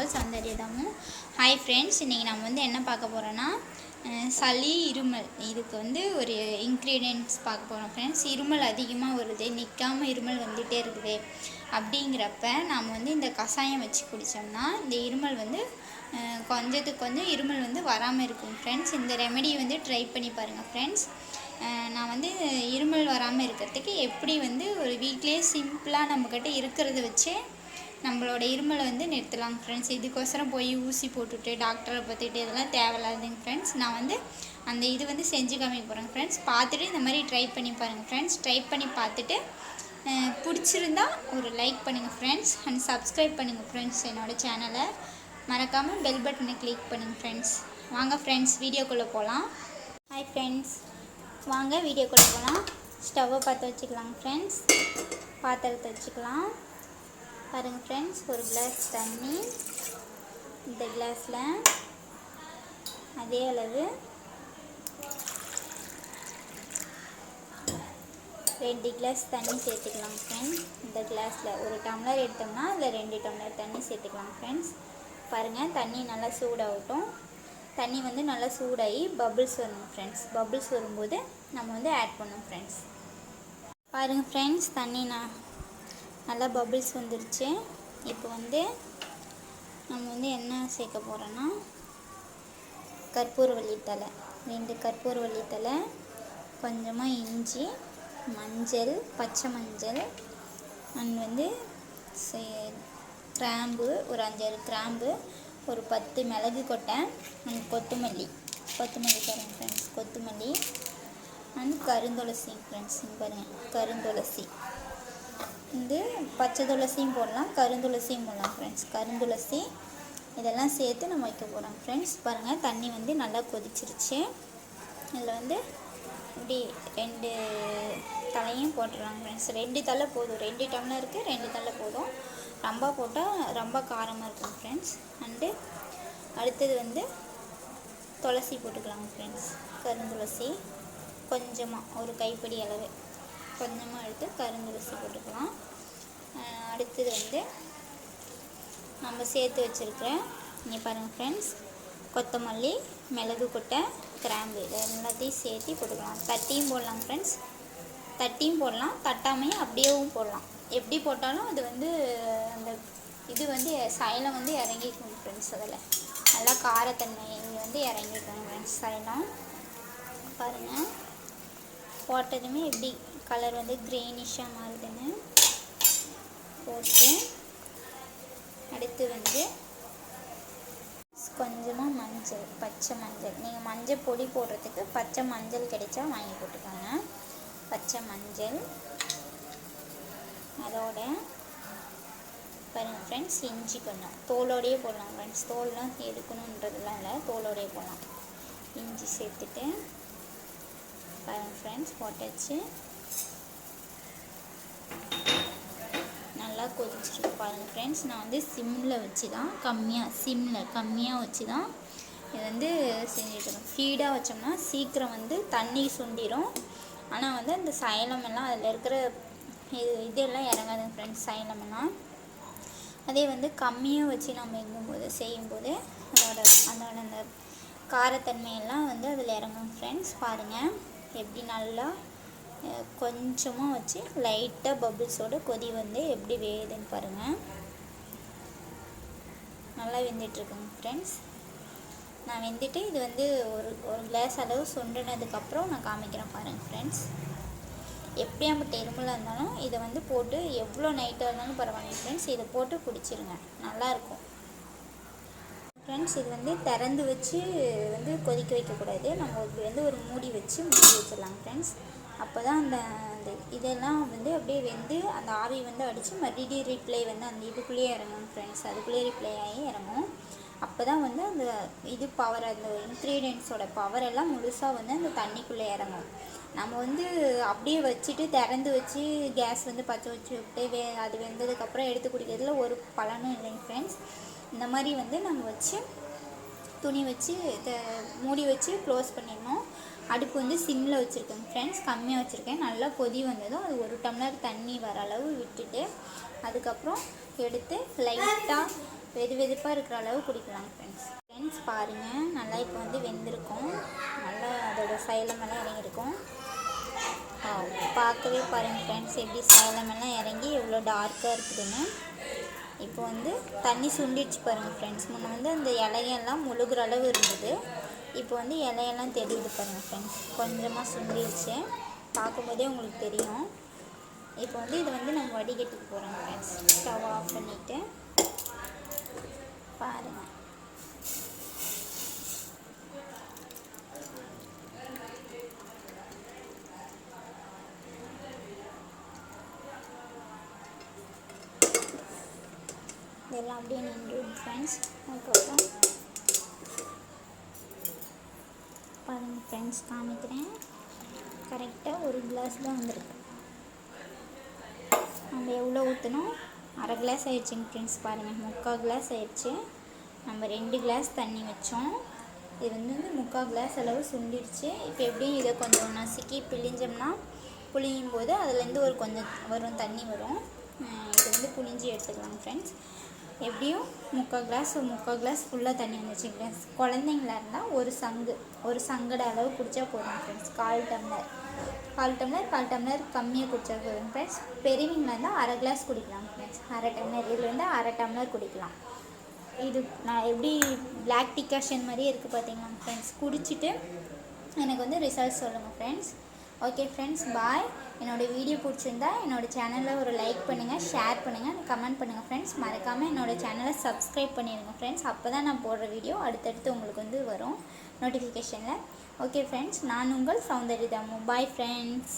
உங்கள் சௌந்தர்யதாமும். Hi friends, இன்றைக்கி நம்ம வந்து என்ன பார்க்க போகிறோன்னா சளி இருமல் இதுக்கு வந்து ஒரு இன்க்ரீடியன்ட்ஸ் பார்க்க போகிறோம் ஃப்ரெண்ட்ஸ். இருமல் அதிகமாக வருது, நிற்காமல் இருமல் வந்துகிட்டே இருக்குது. அப்படிங்கிறப்ப நாம் வந்து இந்த கஷாயம் வச்சு குடித்தோம்னா இந்த இருமல் வந்து கொஞ்சத்துக்கு கொஞ்சம் இருமல் வந்து வராமல் இருக்கும் ஃப்ரெண்ட்ஸ். இந்த ரெமெடியை வந்து ட்ரை பண்ணி பாருங்கள் ஃப்ரெண்ட்ஸ். நான் வந்து இருமல் வராமல் இருக்கிறதுக்கு எப்படி வந்து ஒரு வீட்டிலே சிம்பிளாக நம்மக்கிட்ட இருக்கிறத வச்சே நம்மளோட இருமலை வந்து நிறுத்தலாம் ஃப்ரெண்ட்ஸ். இதுக்கோசரம் போய் ஊசி போட்டுட்டு டாக்டரை பார்த்துட்டு இதெல்லாம் தேவையில்லாதுங்க ஃப்ரெண்ட்ஸ். நான் வந்து அந்த இது வந்து செஞ்சு காமிக்க போகிறேங்க ஃப்ரெண்ட்ஸ். பார்த்துட்டு இந்த மாதிரி ட்ரை பண்ணி பாருங்கள் ஃப்ரெண்ட்ஸ். ட்ரை பண்ணி பார்த்துட்டு பிடிச்சிருந்தா ஒரு லைக் பண்ணுங்கள் ஃப்ரெண்ட்ஸ் அண்ட் சப்ஸ்கிரைப் பண்ணுங்கள் ஃப்ரெண்ட்ஸ். என்னோடய சேனலை மறக்காமல் பெல் பட்டனை கிளிக் பண்ணுங்கள் ஃப்ரெண்ட்ஸ். வாங்க ஃப்ரெண்ட்ஸ், வீடியோக்குள்ளே போகலாம். ஹாய் ஃப்ரெண்ட்ஸ், வாங்க வீடியோக்குள்ளே போகலாம். ஸ்டவ்வை பார்த்து வச்சுக்கலாங்க ஃப்ரெண்ட்ஸ். பாத்திரத்தை வச்சுக்கலாம். பாருங்கள் ஃப்ரெண்ட்ஸ், ஒரு கிளாஸ் தண்ணி, இந்த கிளாஸில் அதே அளவு 2 கிளாஸ் தண்ணி சேர்த்துக்கலாம் ஃப்ரெண்ட்ஸ். இந்த கிளாஸில் ஒரு டம்ளர் எடுத்தோம்னா அதில் 2 டம்ளர் தண்ணி சேர்த்துக்கலாம் ஃப்ரெண்ட்ஸ். பாருங்கள், தண்ணி நல்லா சூடாகட்டும். தண்ணி வந்து நல்லா சூடாகி பபிள்ஸ் வரணும் ஃப்ரெண்ட்ஸ். பபிள்ஸ் வரும்போது நம்ம வந்து ஆட் பண்ணணும் ஃப்ரெண்ட்ஸ். பாருங்கள் ஃப்ரெண்ட்ஸ், தண்ணி நல்லா பபிள்ஸ் வந்துருச்சு. இப்போ வந்து நம்ம வந்து என்ன சேர்க்க போகிறோன்னா கற்பூரவள்ளி தழை, 2 கற்பூரவள்ளி தழை, கொஞ்சமாக இஞ்சி, மஞ்சள், பச்சை மஞ்சள் அண்ட் வந்து கிராம்பு, ஒரு 5-6 கிராம்பு, ஒரு 10 மிளகு கொட்டை அண்ட் கொத்தமல்லி பாருங்கள் ஃப்ரெண்ட்ஸ். கொத்தமல்லி அண்ட் கருந்துளசி ஃப்ரெண்ட்ஸ். பாருங்கள், கருந்துளசி வந்து பச்சை துளசியும் போடலாம், கருந்துளசியும் போடலாம் ஃப்ரெண்ட்ஸ். கருந்துளசி இதெல்லாம் சேர்த்து நம்ம வைக்க போகிறோம் ஃப்ரெண்ட்ஸ். பாருங்கள், தண்ணி வந்து நல்லா கொதிச்சிருச்சு. இதில் வந்து இப்படி 2 தலையும் போட்டுடலாம் ஃப்ரெண்ட்ஸ். 2 தலை போதும், 2 டம்ளருக்கு 2 தலை போதும். ரொம்ப போட்டால் ரொம்ப காரமாக இருக்கும் ஃப்ரெண்ட்ஸ். அண்டு அடுத்தது வந்து துளசி போட்டுக்கலாங்க ஃப்ரெண்ட்ஸ். கருந்துளசி கொஞ்சமாக ஒரு கைப்பிடி அளவு கொஞ்சமாக எடுத்து கருந்துளசி போட்டுக்கலாம். அடுத்தது வந்து நம்ம சேர்த்து வச்சுருக்கிற இங்கே பாருங்கள் ஃப்ரெண்ட்ஸ், கொத்தமல்லி, மிளகு கொட்டை, கிராம்பு இது எல்லாத்தையும் சேர்த்து போட்டுக்கலாம். தட்டியும் போடலாம் ஃப்ரெண்ட்ஸ். தட்டியும் போடலாம், தட்டாமையும் அப்படியேவும் போடலாம். எப்படி போட்டாலும் அது வந்து அந்த இது வந்து சைலம் வந்து இறங்கிக்கணும் ஃப்ரெண்ட்ஸ். அதில் நல்லா காரத்தன்மை வந்து இறங்கிக்கணும் ஃப்ரெண்ட்ஸ். சைலம் பாருங்கள், போட்டதுமே எப்படி கலர் வந்து க்ரீனிஷாக மாறுதுன்னு போட்டு அடுத்து வந்து கொஞ்சமாக மஞ்சள், பச்சை மஞ்சள். நீங்கள் மஞ்சள் பொடி போடுறதுக்கு பச்சை மஞ்சள் கிடைச்சா வாங்கி போட்டுக்கோங்க. பச்சை மஞ்சள் அதோட பாருங்கள் ஃப்ரெண்ட்ஸ், இஞ்சி கொஞ்சம் தோலோடையே போடலாம் ஃப்ரெண்ட்ஸ். தோல்லாம் எடுக்கணுன்றதுலாம் இல்லை, தோலோடையே போடலாம். இஞ்சி சேர்த்துட்டு பாருங்கள் ஃப்ரெண்ட்ஸ், போட்டாச்சு. நல்லா கொதிச்சிருக்கு பாருங்கள் ஃப்ரெண்ட்ஸ். நான் வந்து சிம்மில் வச்சு தான் கம்மியாக வச்சு தான் இது வந்து செஞ்சுட்டுருக்கோம். ஃபீடாக வச்சோம்னா சீக்கிரம் வந்து தண்ணி சுண்டிடும். ஆனால் வந்து அந்த சைலமெல்லாம் அதில் இருக்கிற இதெல்லாம் இறங்காதுங்க ஃப்ரெண்ட்ஸ், சைலமெல்லாம். அதே வந்து கம்மியாக வச்சு நம்ம செய்யும்போது அதோட அந்த காரத்தன்மையெல்லாம் வந்து அதில் இறங்கும் ஃப்ரெண்ட்ஸ். பாருங்கள் எப்படி நல்லா கொஞ்சமாக வச்சு லைட்டாக பபிள்ஸோட கொதி வந்து எப்படி வேகுதுன்னு பாருங்கள். நல்லா வெந்துட்டுருக்குங்க ஃப்ரெண்ட்ஸ். நான் வெந்துட்டு இது வந்து ஒரு கிளாஸ் அளவு சுண்டினதுக்கப்புறம் நான் காமிக்கிறேன் பாருங்கள் ஃப்ரெண்ட்ஸ். எப்படியாப்பட்ட இருமலாக இருந்தாலும் இதை வந்து போட்டு எவ்வளோ நைட்டாக இருந்தாலும் பரவாயில்ல ஃப்ரெண்ட்ஸ், இதை போட்டு குடிச்சிருங்க, நல்லாயிருக்கும் ஃப்ரெண்ட்ஸ். இது வந்து திறந்து வச்சு வந்து கொதிக்க வைக்கக்கூடாது. நம்ம வந்து ஒரு மூடி வச்சிடலாம் ஃப்ரெண்ட்ஸ். அப்போ தான் அந்த இதெல்லாம் வந்து அப்படியே வெந்து அந்த ஆவி வந்து அடித்து மறுபடியும் ரிப்ளை வந்து அந்த இதுக்குள்ளேயே இறங்கும் ஃப்ரெண்ட்ஸ். அதுக்குள்ளேயே ரிப்ளை ஆகி இறங்கும். அப்போ தான் வந்து அந்த இது பவர், அந்த இன்க்ரீடியன்ட்ஸோட பவர் எல்லாம் முழுசாக வந்து அந்த தண்ணிக்குள்ளே இறங்கும். நம்ம வந்து அப்படியே வச்சுட்டு திறந்து வச்சு கேஸ் வந்து பற்ற வச்சு விட்டு அது வெந்ததுக்கப்புறம் எடுத்து குடிக்கிறதுல ஒரு பலனும் இல்லைங்க ஃப்ரெண்ட்ஸ். இந்த மாதிரி வந்து நம்ம வச்சு துணி வச்சு மூடி வச்சு க்ளோஸ் பண்ணிடணும். அடுப்பு வந்து சிம்மில் வச்சுருக்கேங்க ஃப்ரெண்ட்ஸ், கம்மியாக வச்சுருக்கேன். நல்லா கொதி வந்ததும் அது 1 டம்ளர் தண்ணி வர அளவு விட்டுட்டு அதுக்கப்புறம் எடுத்து லைட்டாக வெது வெதுப்பாக இருக்கிற அளவு குடிக்கலாம் ஃப்ரெண்ட்ஸ் பாருங்கள், நல்லா இப்போ வந்து வெந்திருக்கும், நல்லா அதோட சைலமெல்லாம் இறங்கியிருக்கும். பார்க்கவே பாருங்கள் ஃப்ரெண்ட்ஸ், எப்படி சைலமெல்லாம் இறங்கி எவ்வளோ டார்க்காக இருக்குதுன்னு. இப்போ வந்து தண்ணி சுண்டிடுச்சு பாருங்கள் ஃப்ரெண்ட்ஸ். முன்னே வந்து அந்த இலையெல்லாம் முழுகிற அளவு இருந்தது, இப்போ வந்து இலையெல்லாம் தெரியுது பாருங்கள் ஃப்ரெண்ட்ஸ். கொஞ்சமாக சுண்டிடுச்சு, பார்க்கும்போதே உங்களுக்கு தெரியும். இப்போ வந்து இதை வந்து நம்ம வடிகட்டிக்கு போகிறோம் ஃப்ரெண்ட்ஸ். ஸ்டவ் ஆஃப் பண்ணிவிட்டு பாருங்கள். இதெல்லாம் அப்படியே நின்றுடும் ஃப்ரெண்ட்ஸ். அதுக்கப்புறம் பாருங்கள் ஃப்ரெண்ட்ஸ், காமிக்கிறேன். கரெக்டாக ஒரு கிளாஸ் தான் வந்திருக்கு. நம்ம எவ்வளோ ஊற்றணும்? அரை கிளாஸ் ஆயிடுச்சுங்க ஃப்ரெண்ட்ஸ். பாருங்கள், 3/4 கிளாஸ் ஆயிடுச்சு. நம்ம 2 கிளாஸ் தண்ணி வச்சோம். இது வந்து 3/4 கிளாஸ் அளவு சுண்டிடுச்சு. இப்போ எப்படியும் இதை கொஞ்சம் நசுக்கி பிழிஞ்சோம்னா, புளியும் போது அதுலேருந்து ஒரு கொஞ்சம் வரும், தண்ணி வரும். இது வந்து புளிஞ்சி எடுத்துக்கலாம் ஃப்ரெண்ட்ஸ். எப்படியும் 3/4 கிளாஸ் ஃபுல்லாக தண்ணி வந்துச்சு ஃப்ரெண்ட்ஸ். குழந்தைங்களா இருந்தால் ஒரு சங்கட அளவு குடித்தா போதும் ஃப்ரெண்ட்ஸ். 1/4 டம்ளர் கம்மியாக குடித்தா போதும் ஃப்ரெண்ட்ஸ். பெரியவங்களா இருந்தால் அரை கிளாஸ் குடிக்கலாம் ஃப்ரெண்ட்ஸ். அரை டம்ளர், இதுலேருந்து அரை டம்ளர் குடிக்கலாம். இது நான் எப்படி பிளாக் டிகாஷன் மாதிரியே இருக்குது பார்த்தீங்களா ஃப்ரெண்ட்ஸ். குடிச்சிட்டு எனக்கு வந்து ரிசல்ட் சொல்லுங்கள் ஃப்ரெண்ட்ஸ். ஓகே ஃப்ரெண்ட்ஸ், பாய். என்னோடய வீடியோ பிடிச்சிருந்தா என்னோடய சேனலில் ஒரு லைக் பண்ணுங்கள், ஷேர் பண்ணுங்கள், கமெண்ட் பண்ணுங்கள் ஃப்ரெண்ட்ஸ். மறக்காமல் என்னோடய சேனலை சப்ஸ்கிரைப் பண்ணிடுங்க ஃப்ரெண்ட்ஸ். அப்போ தான் நான் போடுற வீடியோ அடுத்தடுத்து உங்களுக்கு வந்து வரும் நோட்டிஃபிகேஷனில். ஓகே ஃப்ரெண்ட்ஸ், நான் உங்கள் சௌந்தர்யதாமு. Bye friends.